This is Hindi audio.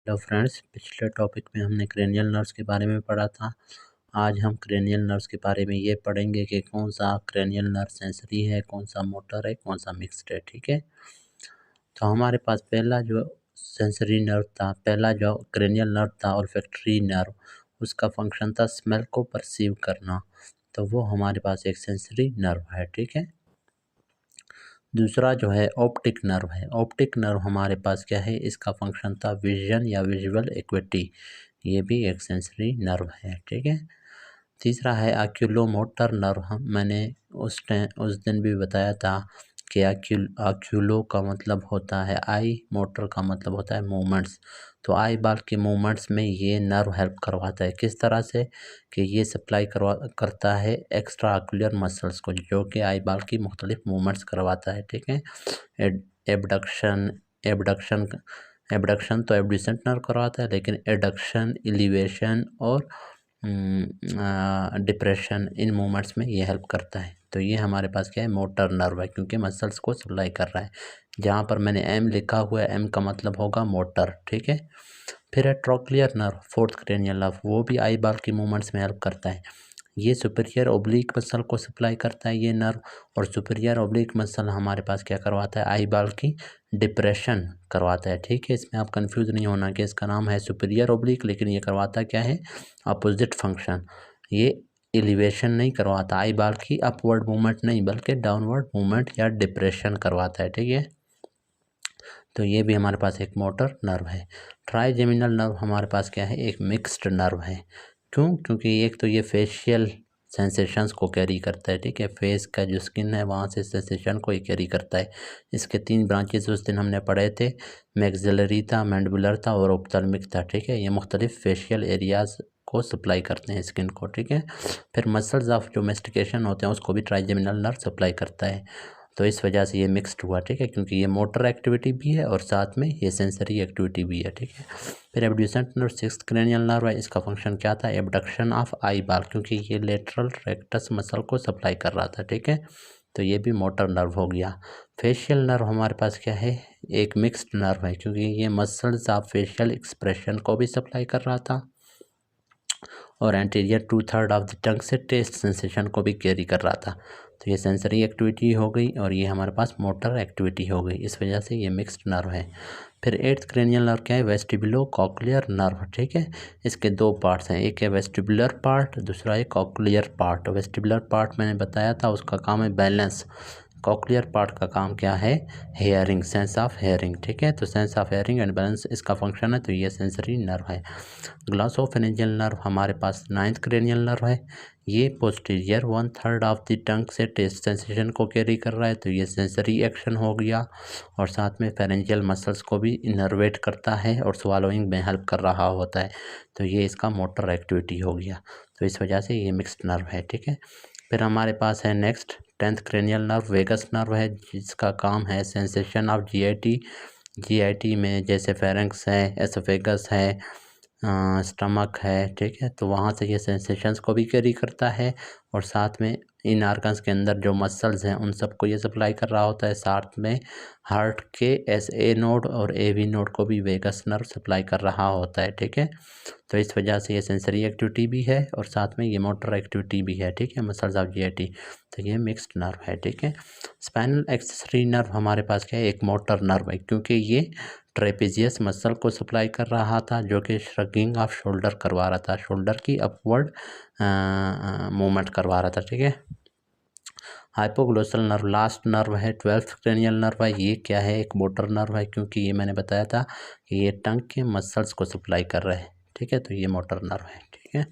हेलो फ्रेंड्स, पिछले टॉपिक में हमने क्रेनियल नर्व्स के बारे में पढ़ा था। आज हम क्रेनियल नर्व्स के बारे में ये पढ़ेंगे कि कौन सा क्रेनियल नर्व सेंसरी है, कौन सा मोटर है, कौन सा मिक्स्ड है। ठीक है, तो हमारे पास पहला जो सेंसरी नर्व था, पहला जो क्रेनियल नर्व था ऑल्फैक्टरी नर्व, उसका फंक्शन था स्मेल को परसीव करना, तो वो हमारे पास एक सेंसरी नर्व है। ठीक है, दूसरा जो है ऑप्टिक नर्व है। ऑप्टिक नर्व हमारे पास क्या है, इसका फंक्शन था विजन या विजुअल एक्विटी, ये भी एक सेंसरी नर्व है। ठीक है, तीसरा है आक्यूलोमोटर नर्व। मैंने उस दिन भी बताया था कि आक्यूलो का मतलब होता है आई, मोटर का मतलब होता है मूवमेंट्स। तो आई बाल के मूवमेंट्स में ये नर्व हेल्प करवाता है। किस तरह से कि ये सप्लाई करता है एक्स्ट्रा आक्यूलर मसल्स को, जो कि आई बाल की मुख्तलिफ मूवमेंट्स करवाता है। ठीक है, एबडक्शन एबडक्शन एबडक्शन तो एबड्यूसेंट नर्व करवाता है, लेकिन एडक्शन, एलिवेशन और डिप्रेशन, इन मूवमेंट्स में ये हेल्प करता है। तो ये हमारे पास क्या है, मोटर नर्व है, क्योंकि मसल्स को सप्लाई कर रहा है। जहाँ पर मैंने एम लिखा हुआ है, एम का मतलब होगा मोटर। ठीक है, फिर है trochlear nerve, fourth cranial nerve, वो भी आई बाल की मूवमेंट्स में हेल्प करता है। ये सुपीरियर ओब्लिक मसल को सप्लाई करता है ये नर्व, और सुपीरियर ओब्लिक मसल हमारे पास क्या करवाता है, आई बाल की डिप्रेशन करवाता है। ठीक है, इसमें आप कंफ्यूज नहीं होना कि इसका नाम है सुपीरियर ओब्लिक, लेकिन ये करवाता क्या है, अपोजिट फंक्शन। ये एलिवेशन नहीं करवाता, आई बाल की अपवर्ड मूवमेंट नहीं, बल्कि डाउनवर्ड मूवमेंट या डिप्रेशन करवाता है। ठीक है, तो ये भी हमारे पास एक मोटर नर्व है। ट्राइजेमिनल नर्व हमारे पास क्या है, एक मिक्स्ड नर्व है। क्योंकि एक तो ये फेशियल सेंसेशंस को कैरी करता है। ठीक है, फेस का जो स्किन है वहाँ से सेंसेशन को ही कैरी करता है। इसके 3 ब्रांचेस उस दिन हमने पढ़े थे, मैक्सिलरी था, मैंडिबुलर था और ऑप्थेल्मिक था। ठीक है, ये मुख्तलिफ फेशियल एरियाज को सप्लाई करते हैं स्किन को। ठीक है, फिर मसल्स ऑफ जो मेस्टिकेशन होते हैं उसको भी ट्राइजेमिनल नर्व सप्लाई करता है। तो इस वजह से ये मिक्स्ड हुआ। ठीक है, क्योंकि ये मोटर एक्टिविटी भी है और साथ में ये सेंसरी एक्टिविटी भी है। ठीक है, फिर एबड्यूसेंट नर्व, सिक्स्थ क्रेनियल नर्व है, इसका फंक्शन क्या था, एबडक्शन ऑफ आई बाल, क्योंकि ये लेटरल रेक्टस मसल को सप्लाई कर रहा था। ठीक है, तो ये भी मोटर नर्व हो गया। फेशियल नर्व हमारे पास क्या है, एक मिक्स्ड नर्व है, क्योंकि ये मसल्स ऑफ फेशियल एक्सप्रेशन को भी सप्लाई कर रहा था और एंटीरियर 2/3 ऑफ द टंग से टेस्ट सेंसेशन को भी कैरी कर रहा था। तो ये सेंसरी एक्टिविटी हो गई और ये हमारे पास मोटर एक्टिविटी हो गई, इस वजह से ये मिक्स्ड नर्व है। फिर 8th क्रेनियल नर्व क्या है, वेस्टिबुलो कॉक्लियर नर्व। ठीक है, इसके 2 पार्ट्स हैं, एक है वेस्टिबुलर पार्ट, दूसरा है कॉक्लियर पार्ट। वेस्टिबुलर पार्ट मैंने बताया था उसका काम है बैलेंस, कॉक्लियर पार्ट का काम क्या है, हेयरिंग, सेंस ऑफ हेयरिंग। ठीक है, तो sense of hearing and balance इसका फंक्शन है, तो ये सेंसरी नर्व है। ग्लॉसोफेरेंजियल नर्व हमारे पास 9th क्रेनियल नर्व है, ये पोस्टीरियर 1/3 ऑफ द टंग से टेस्ट सेंसेशन को कैरी कर रहा है, तो ये सेंसरी एक्शन हो गया और साथ में फेरेंजियल मसल्स को भी इनर्वेट करता है और स्वालोइंग में हेल्प कर रहा होता है, तो ये इसका मोटर एक्टिविटी हो गया। तो इस वजह से ये मिक्स्ड नर्व है। ठीक है, फिर हमारे पास है next 10th cranial nerve, vagus nerve है, जिसका काम है सेंसेशन ऑफ जीआईटी में, जैसे फेरेंक्स है, एसोफेगस है, स्टमक है। ठीक है, तो वहाँ से ये सेंसेशंस को भी कैरी करता है और साथ में इन आर्गन्स के अंदर जो मसल्स हैं उन सबको ये सप्लाई कर रहा होता है। साथ में हार्ट के SA नोड और AV नोड को भी वेगस नर्व सप्लाई कर रहा होता है। ठीक है, तो इस वजह से ये सेंसरी एक्टिविटी भी है और साथ में ये मोटर एक्टिविटी भी है। ठीक है, मसल्स ऑफ जीआईटी, तो ये मिक्स्ड नर्व है। ठीक है, स्पाइनल एक्सेसरी नर्व हमारे पास क्या है, एक मोटर नर्व है, क्योंकि ये ट्रेपेजियस मसल को सप्लाई कर रहा था, जो कि श्रगिंग ऑफ शोल्डर करवा रहा था, शोल्डर की अपवर्ड मूवमेंट करवा रहा था। ठीक है, हाइपोग्लोसल नर्व लास्ट नर्व है, 12th क्रेनियल नर्व है, ये क्या है, एक मोटर नर्व है, क्योंकि ये मैंने बताया था कि ये टंग के मसल्स को सप्लाई कर रहा है। ठीक है, तो ये मोटर नर्व है। ठीक है।